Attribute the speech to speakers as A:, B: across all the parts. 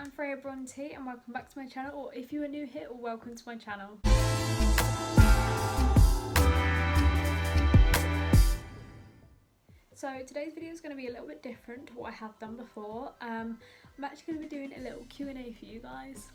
A: I'm Freya Bronte and welcome back to my channel, or if you are new here, welcome to my channel. So today's video is going to be a little bit different to what I have done before. I'm actually going to be doing a little Q&A for you guys,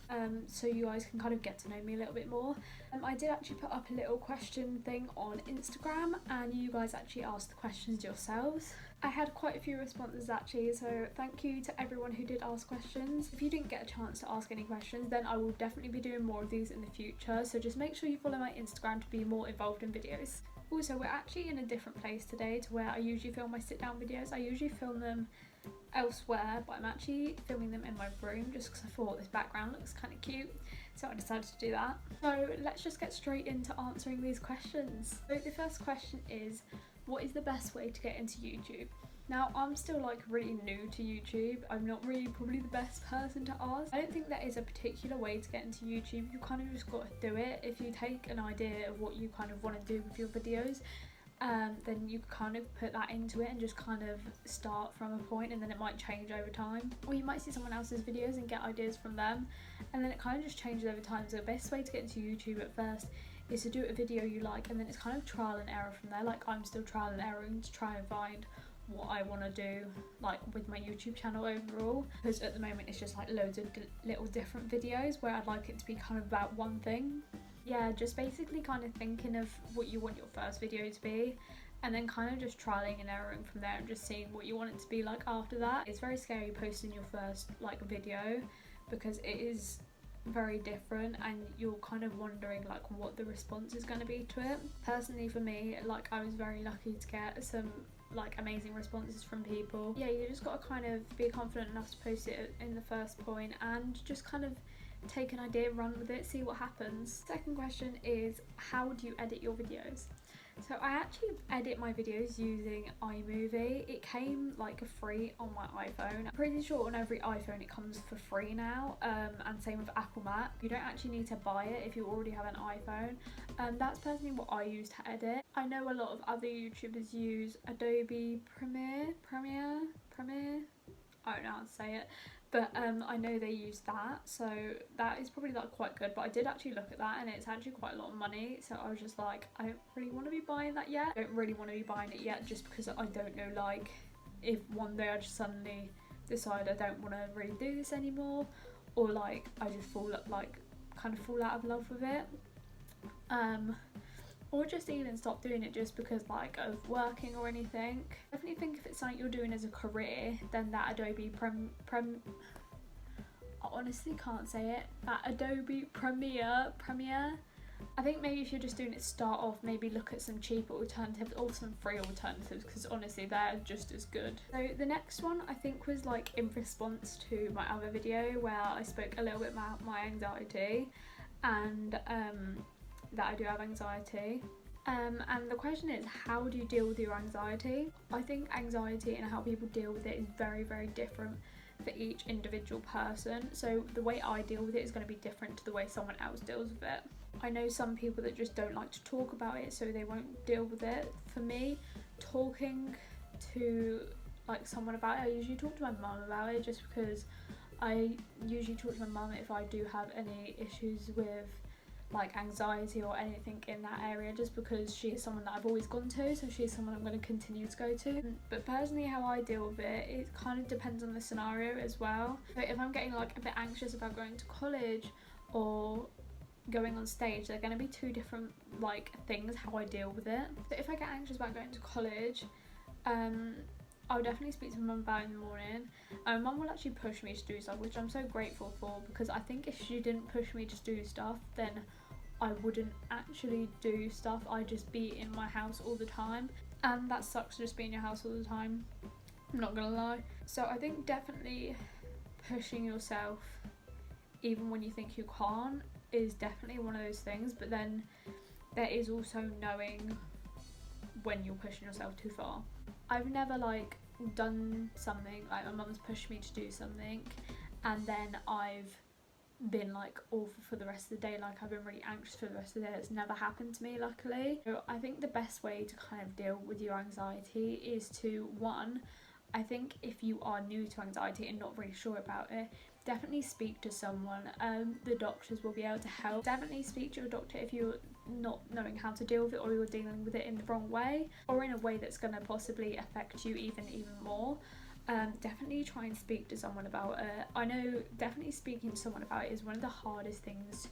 A: so you guys can kind of get to know me a little bit more. I did actually put up a little question thing on Instagram and you guys actually asked the questions yourselves. I had quite a few responses actually, so thank you to everyone who did ask questions. If you didn't get a chance to ask any questions, then I will definitely be doing more of these in the future, so just make sure you follow my Instagram to be more involved in videos. Also, we're actually in a different place today to where I usually film my sit down videos. I usually film them elsewhere, but I'm actually filming them in my room just because I thought this background looks kind of cute, so I decided to do that. So let's just get straight into answering these questions. So the first question is, what is the best way to get into YouTube? Now, I'm still like really new to YouTube. I'm not really probably the best person to ask. I don't think there is a particular way to get into YouTube. You kind of just got to do it. If you take an idea of what you kind of want to do with your videos, then you kind of put that into it and just kind of start from a point, and then it might change over time. Or you might see someone else's videos and get ideas from them, and then it kind of just changes over time. So the best way to get into YouTube at first is to do a video you like, and then it's kind of trial and error from there. Like, I'm still trial and erroring to try and find what I want to do like with my YouTube channel overall, because at the moment it's just like loads of little different videos where I'd like it to be kind of about one thing. Yeah, just basically kind of thinking of what you want your first video to be, and then kind of just trialing and erroring from there and just seeing what you want it to be like after that. It's very scary posting your first like video because it is very different and you're kind of wondering like what the response is going to be to it. Personally for me, like, I was very lucky to get some like amazing responses from people. Yeah, you just got to kind of be confident enough to post it in the first point and just kind of take an idea, run with it, see what happens. Second question is, how do you edit your videos? So I actually edit my videos using iMovie. It came like free on my iPhone. I'm pretty sure on every iPhone it comes for free now, and same with Apple Mac. You don't actually need to buy it if you already have an iPhone. That's personally what I use to edit. I know a lot of other YouTubers use Adobe Premiere. I don't know how to say it, but I know they use that, so that is probably like quite good. But I did actually look at that and it's actually quite a lot of money, so I was just like, I don't really want to be buying that yet. I don't really want to be buying it yet just because I don't know, like, if one day I just suddenly decide I don't want to really do this anymore, or like I just kind of fall out of love with it, or just even stop doing it just because like of working or anything. I definitely think if it's something you're doing as a career, then that Adobe I honestly can't say it. That Adobe Premiere. I think maybe if you're just doing it to start off, maybe look at some cheaper alternatives or some free alternatives, because honestly they're just as good. So the next one I think was like in response to my other video where I spoke a little bit about my anxiety and that I do have anxiety. And the question is, how do you deal with your anxiety? I think anxiety and how people deal with it is very, very different for each individual person. So the way I deal with it is going to be different to the way someone else deals with it. I know some people that just don't like to talk about it, so they won't deal with it. For me, talking to like someone about it, I usually talk to my mum about it, just because I usually talk to my mum if I do have any issues with like anxiety or anything in that area, just because she is someone that I've always gone to, so she's someone I'm going to continue to go to. But personally, how I deal with it, it kind of depends on the scenario as well. So if I'm getting like a bit anxious about going to college or going on stage, they're going to be two different like things how I deal with it. So if I get anxious about going to college, I'll definitely speak to my mum about it in the morning. Mum will actually push me to do stuff, which I'm so grateful for, because I think if she didn't push me to do stuff, then I wouldn't actually do stuff. I'd just be in my house all the time, and that sucks, just being in your house all the time, I'm not gonna lie. So I think definitely pushing yourself even when you think you can't is definitely one of those things, but then there is also knowing when you're pushing yourself too far. I've never like done something, like my mum's pushed me to do something and then I've been like awful for the rest of the day, like I've been really anxious for the rest of the day. It's never happened to me, luckily. So I think the best way to kind of deal with your anxiety is to, one, I think if you are new to anxiety and not really sure about it, definitely speak to someone. The doctors will be able to help. Definitely speak to your doctor if you're not knowing how to deal with it, or you're dealing with it in the wrong way, or in a way that's going to possibly affect you even more. Definitely try and speak to someone about it. I know definitely speaking to someone about it is one of the hardest things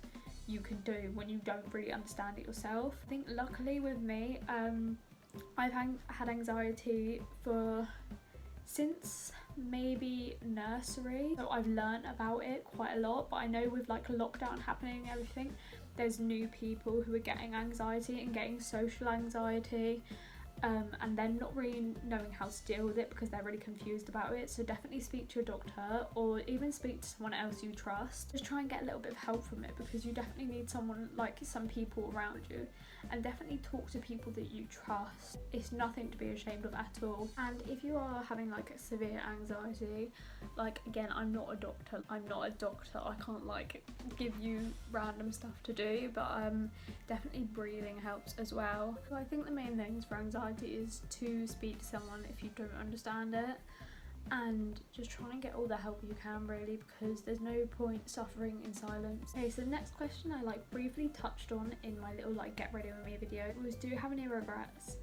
A: you can do when you don't really understand it yourself. I think luckily with me, I've had anxiety since maybe nursery, so I've learned about it quite a lot. But I know with like lockdown happening and everything, there's new people who are getting anxiety and getting social anxiety, and then not really knowing how to deal with it because they're really confused about it. So definitely speak to your doctor, or even speak to someone else you trust. Just try and get a little bit of help from it, because you definitely need someone, like some people around you, and definitely talk to people that you trust. It's nothing to be ashamed of at all. And if you are having like severe anxiety, like again, I'm not a doctor, I can't like give you random stuff to do, but definitely breathing helps as well. So I think the main things for anxiety is to speak to someone if you don't understand it, and just try and get all the help you can really, because there's no point suffering in silence. Okay, so the next question I like briefly touched on in my little like get ready with me video was, do you have any regrets?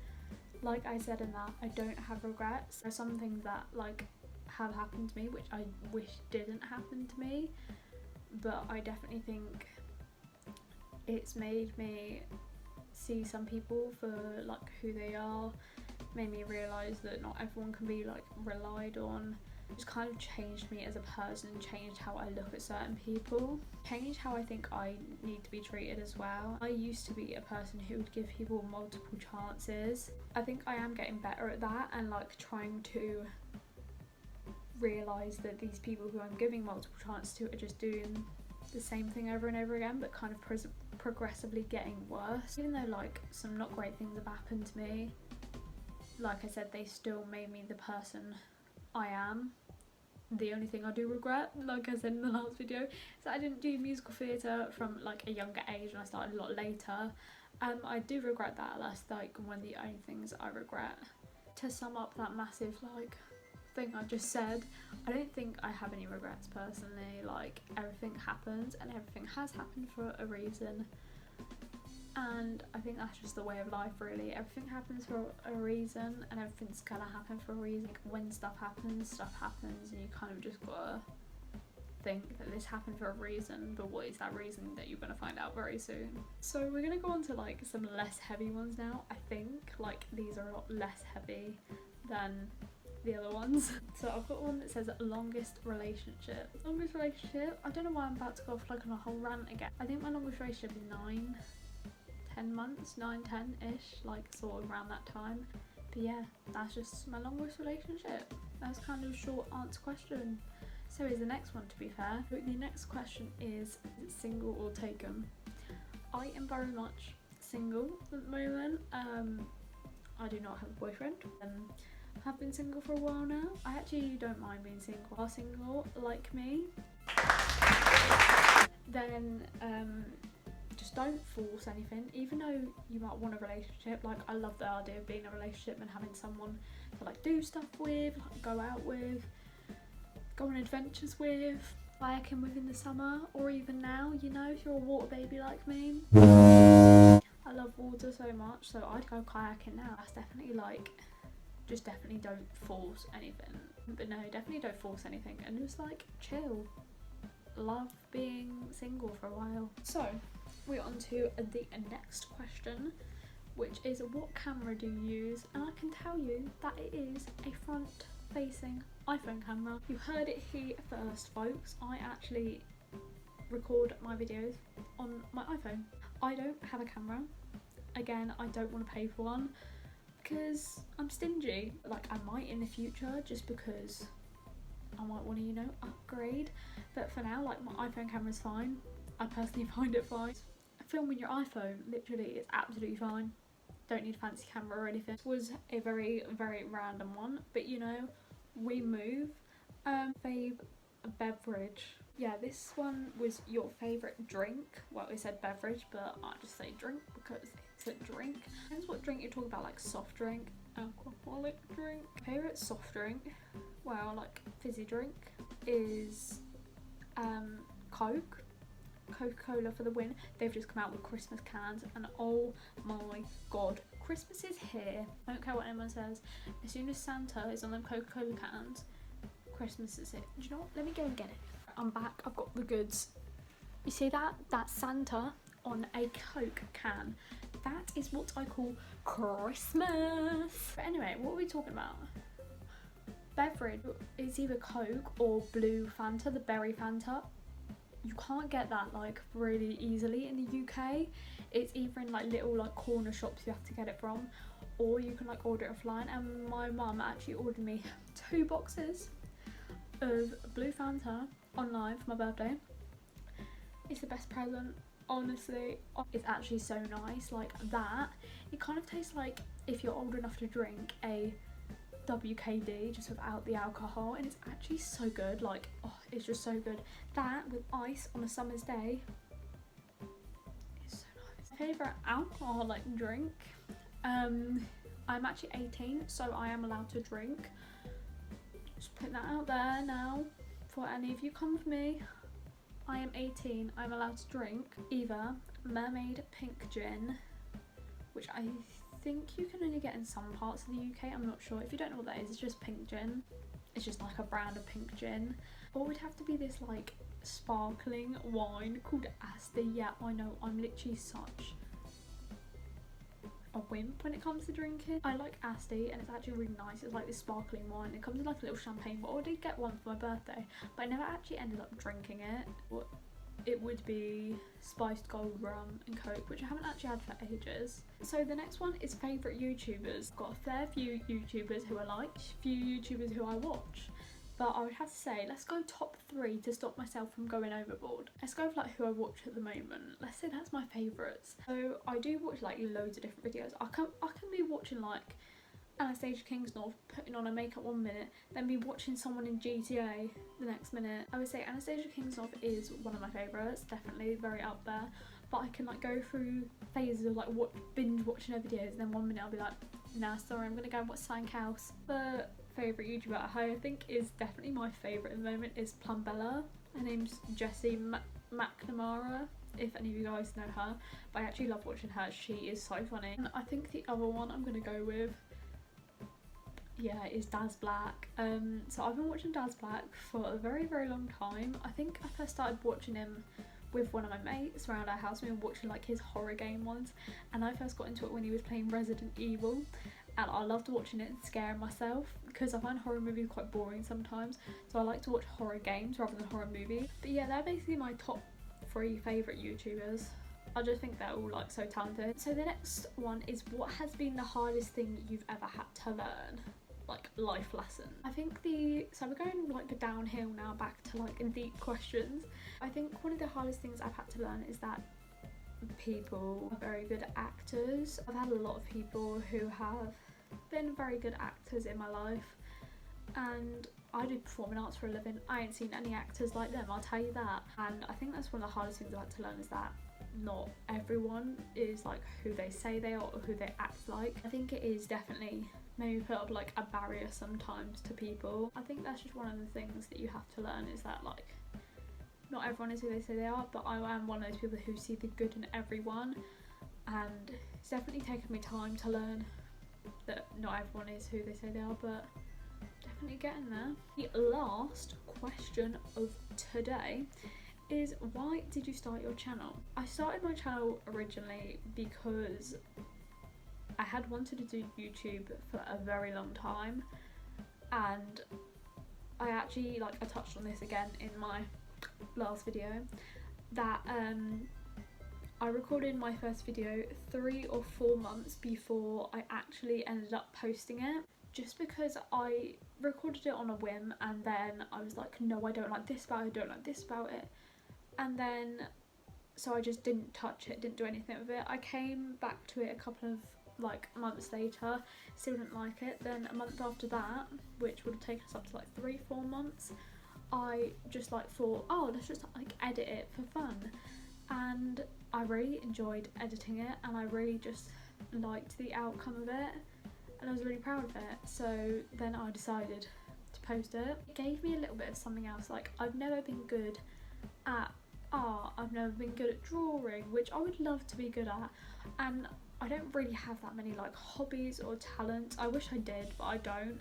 A: Like I said in that, I don't have regrets. There are some things that like have happened to me which I wish didn't happen to me, but I definitely think it's made me see some people for like who they are, made me realise that not everyone can be like relied on. Just kind of changed me as a person, changed how I look at certain people, changed how I think I need to be treated as well. I used to be a person who would give people multiple chances. I think I am getting better at that, and like trying to realise that these people who I'm giving multiple chances to are just doing the same thing over and over again, but kind of progressively getting worse. Even though like some not great things have happened to me, like I said, they still made me the person I am. The only thing I do regret, like I said in the last video, is that I didn't do musical theatre from like a younger age, and I started a lot later. I do regret that. That's like one of the only things I regret. To sum up that massive like thing I just said, I don't think I have any regrets personally. Like everything happens, and everything has happened for a reason, and I think that's just the way of life really. Everything happens for a reason, and everything's gonna happen for a reason. Like, when stuff happens, and you kind of just gotta think that this happened for a reason, but what is that reason? That you're gonna find out very soon. So we're gonna go on to like some less heavy ones now. I think like these are a lot less heavy than the other ones. So I've got one that says longest relationship. Longest relationship, I don't know why I'm about to go off like on a whole rant again. I think my longest relationship is 10 months, 9-10-ish, like sort of around that time. But yeah, that's just my longest relationship. That's kind of a short answer question. So is the next one, to be fair. The next question is it single or taken? I am very much single at the moment. I do not have a boyfriend. Have been single for a while now. I actually don't mind being single. If you are single like me, then just don't force anything. Even though you might want a relationship, like I love the idea of being in a relationship and having someone to like do stuff with, like go out with, go on adventures with, kayaking with in the summer, or even now, you know, if you're a water baby like me. I love water so much, so I'd go kayaking now. That's definitely like, just definitely don't force anything. But no, definitely don't force anything, and just like chill. Love being single for a while. So we're on to the next question, which is what camera do you use? And I can tell you that it is a front facing iPhone camera. You heard it here first, folks. I actually record my videos on my iPhone. I don't have a camera. Again, I don't want to pay for one because I'm stingy. Like I might in the future, just because I might want to, you know, upgrade. But for now, like my iPhone camera's fine. I personally find it fine. Filming your iPhone, literally, it's absolutely fine. Don't need a fancy camera or anything. This was a very, very random one, but you know, we move. Fave beverage. Yeah, this one was your favourite drink. Well, it said beverage, but I just say drink because it's a drink. Depends what drink you're talking about, like soft drink, alcohol, alcoholic drink. Favourite soft drink, well, like fizzy drink, is Coke. Coca-Cola for the win. They've just come out with Christmas cans and oh my god, Christmas is here. I don't care what anyone says. As soon as Santa is on them Coca-Cola cans, Christmas is here. Do you know what? Let me go and get it. I'm back. I've got the goods. You see that? That's Santa on a Coke can. That is what I call Christmas. But anyway, what are we talking about? Beverage is either Coke or blue Fanta, the berry Fanta. You can't get that like really easily in the UK. It's either in like little like corner shops you have to get it from, or you can like order it offline. And my mum actually ordered me 2 boxes of blue Fanta online for my birthday. It's the best present, honestly. It's actually so nice. Like that, it kind of tastes like if you're old enough to drink a WKD just without the alcohol, and it's actually so good. Like, oh, it's just so good. That with ice on a summer's day is so nice. My favourite alcoholic drink, I'm actually 18, so I am allowed to drink. Just put that out there now for any of you come with me. I am 18, I'm allowed to drink either mermaid pink gin, which I think you can only get in some parts of the UK, I'm not sure. If you don't know what that is, it's just pink gin. It's just like a brand of pink gin. Or it would have to be this like sparkling wine called Asti. Yeah, I know, I'm literally such a wimp when it comes to drinking. I like Asti and it's actually really nice. It's like this sparkling wine. It comes in like a little champagne bottle. I did get one for my birthday, but I never actually ended up drinking it. It would be spiced gold rum and Coke, which I haven't actually had for ages. So the next one is favourite YouTubers. I've got a fair few YouTubers who I like, few YouTubers who I watch. But I would have to say, let's go top 3 to stop myself from going overboard. Let's go for like who I watch at the moment. Let's say that's my favourites. So I do watch like loads of different videos. I can be watching like Anastasia Kingsnorth putting on her makeup 1 minute, then be watching someone in GTA the next minute. I would say Anastasia Kingsnorth is one of my favourites, definitely very up there. But I can like go through phases of like binge watching her videos, and then 1 minute I'll be like, nah, sorry, I'm gonna go and watch Sank House. The favourite YouTuber I think is definitely my favourite at the moment is Plumbella. Her name's Jessie McNamara, if any of you guys know her. But I actually love watching her, she is so funny. And I think the other one I'm gonna go with, yeah, is Daz Black. So I've been watching Daz Black for a very, very long time. I think I first started watching him with one of my mates around our house. We were watching like his horror game ones, and I first got into it when he was playing Resident Evil, and I loved watching it and scaring myself because I find horror movies quite boring sometimes, so I like to watch horror games rather than horror movies. But yeah, they're basically my top 3 favourite YouTubers. I just think they're all like so talented. So the next one is, what has been the hardest thing you've ever had to learn? Like life lesson. I think so we're going like downhill now, back to like deep questions. I think one of the hardest things I've had to learn is that people are very good actors. I've had a lot of people who have been very good actors in my life, and I do performing arts for a living. I ain't seen any actors like them, I'll tell you that. And I think that's one of the hardest things I've had to learn, is that not everyone is like who they say they are or who they act like. I think it is definitely maybe put up like a barrier sometimes to people. I think that's just one of the things that you have to learn, is that like not everyone is who they say they are, but I am one of those people who see the good in everyone, and it's definitely taken me time to learn that not everyone is who they say they are, but definitely getting there. The last question of today is, why did you start your channel? I started my channel originally because I had wanted to do YouTube for a very long time, and I actually I touched on this again in my last video, that I recorded my first video 3 or 4 months before I actually ended up posting it, just because I recorded it on a whim, and then I was like, no, I don't like this about it, I don't like this about it, and then so I just didn't touch it, didn't do anything with it. I came back to it a couple of months later, still didn't like it. Then a month after that, which would have taken us up to 3-4 months, I just thought, oh, let's just edit it for fun, and I really enjoyed editing it, and I really just liked the outcome of it. and I was really proud of it. So then I decided to post it. It gave me a little bit of something else. Like, I've never been good at art, I've never been good at drawing, which I would love to be good at, and I don't really have that many like hobbies or talents. I wish I did, but I don't.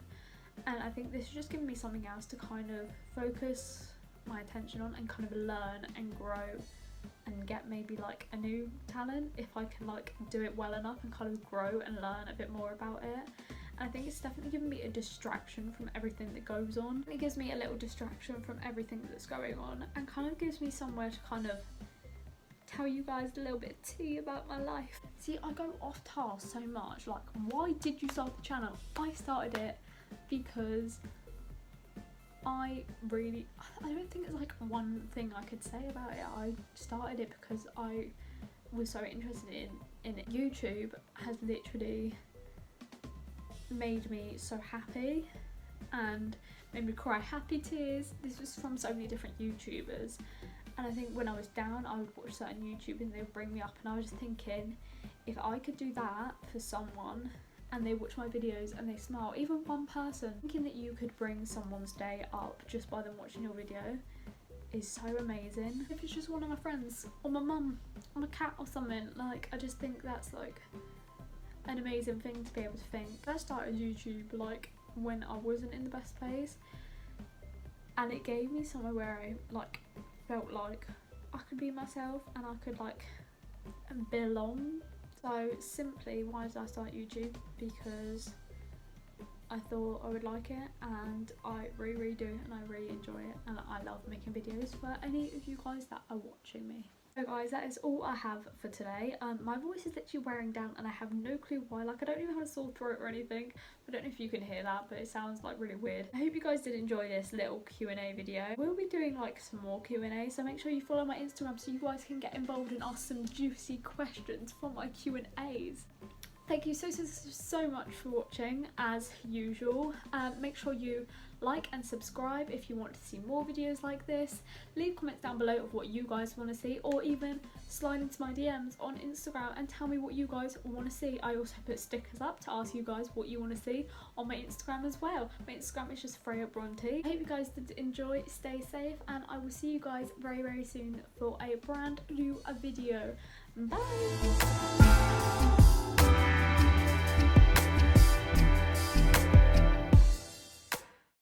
A: And I think this is just giving me something else to kind of focus my attention on and kind of learn and grow and get maybe like a new talent if I can like do it well enough and kind of grow and learn a bit more about it. And I think it's definitely giving me a distraction from everything that goes on. It gives me a little distraction from everything that's going on and kind of gives me somewhere to kind of tell you guys a little bit of tea about my life. See, I go off task so much. Like, why did you start the channel? I started it because I don't think it's like one thing I could say about it. I started it because I was so interested in it. YouTube has literally made me so happy and made me cry happy tears. This was from so many different YouTubers. And I think when I was down, I would watch certain YouTubers and they would bring me up, and I was just thinking, if I could do that for someone and they watch my videos and they smile, even one person, thinking that you could bring someone's day up just by them watching your video is so amazing. If it's just one of my friends or my mum or my cat or something, like, I just think that's like an amazing thing to be able to think. I started YouTube like when I wasn't in the best place, and it gave me somewhere where I like felt like I could be myself and I could like belong. So simply, why did I start YouTube? Because I thought I would like it, and I really do, and I really enjoy it, and I love making videos for any of you guys that are watching me. So guys, that is all I have for today. My voice is literally wearing down and I have no clue why. Like, I don't even have a sore throat or anything. I don't know if you can hear that, but it sounds like really weird. I hope you guys did enjoy this little Q&A video. We'll be doing like some more Q&A, so make sure you follow my Instagram so you guys can get involved and ask some juicy questions for my Q&As. Thank you so much for watching, as usual. Make sure you like and subscribe if you want to see more videos like this. Leave comments down below of what you guys want to see, or even slide into my DMs on Instagram and tell me what you guys want to see. I also put stickers up to ask you guys what you want to see on my Instagram as well. My Instagram is just Freya Bronte. I hope you guys did enjoy, stay safe, and I will see you guys very soon for a brand new video. Bye!